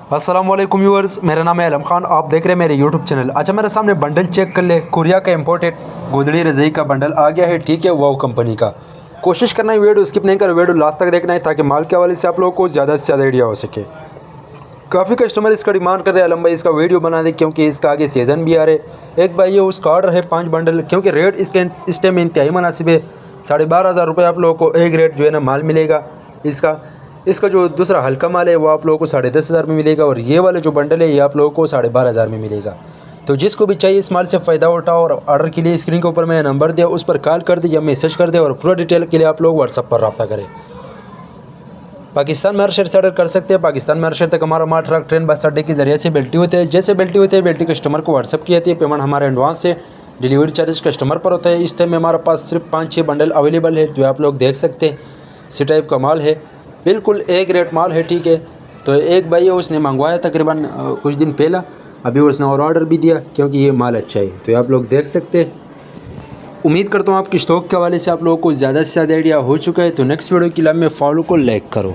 अस्सलाम वालेकुम व्यूअर्स, मेरा नाम है आलम खान। आप देख रहे हैं मेरे यूट्यूब चैनल। अच्छा, मेरे सामने बंडल चेक कर ले। कोरिया का इंपोर्टेड गोदड़ी रज़ाई का बंडल आ गया है, ठीक है, वाव कंपनी का। कोशिश करना है वीडियो स्किप नहीं करो, वीडियो लास्ट तक देखना है ताकि माल के हवाले से आप लोगों को ज़्यादा से ज़्यादा आइडिया हो सके। काफ़ी कस्टमर इसका डिमांड कर रहे हैं, आलम भाई इसका वीडियो बना दे क्योंकि इसका आगे सीज़न भी आ रहे। एक भाई ये उसका ऑर्डर है 5 बंडल, क्योंकि रेट इसके इस टाइम में इंतहाई मुनासिब है। 12,500 रुपये आप लोगों को एक रेट जो है ना माल मिलेगा। इसका जो दूसरा हल्का माल है वो आप लोगों को 10,500 में मिलेगा, और ये वाले जो बंडल है ये आप लोगों को 12,500 में मिलेगा। तो जिसको भी चाहिए इस माल से फ़ायदा उठाओ, और ऑर्डर के लिए स्क्रीन के ऊपर मैं नंबर दिया उस पर कॉल कर दे या मैसेज कर दे, और पूरा डिटेल के लिए आप लोग व्हाट्सअप पर रब्ता करें। पाकिस्तान में हर शहर से ऑर्डर कर सकते हैं। पाकिस्तान में हर शहर तक हमारा माल ट्रक, ट्रेन, बस अड्डे के ज़रिए से बेल्टी होते हैं। जैसे बेल्टी होते हैं बेल्टी कस्टमर को व्हाट्सअप की जाती है। पेमेंट हमारे एडवांस से, डिलीवरी चार्ज कस्टमर पर होता है। इस टाइम में हमारे पास सिर्फ 5-6 बंडल अवेलेबल है जो आप लोग देख सकते हैं। इसी टाइप का माल है, बिल्कुल एक रेट माल है, ठीक है। तो एक भाई है उसने मंगवाया तकरीबन कुछ दिन पहला, अभी उसने और ऑर्डर भी दिया क्योंकि ये माल अच्छा है। तो आप लोग देख सकते हैं। उम्मीद करता हूँ आपकी स्टॉक के हवाले से आप लोगों को ज़्यादा से ज़्यादा आइडिया हो चुका है। तो नेक्स्ट वीडियो के लिए मैं फॉलो को लाइक करो।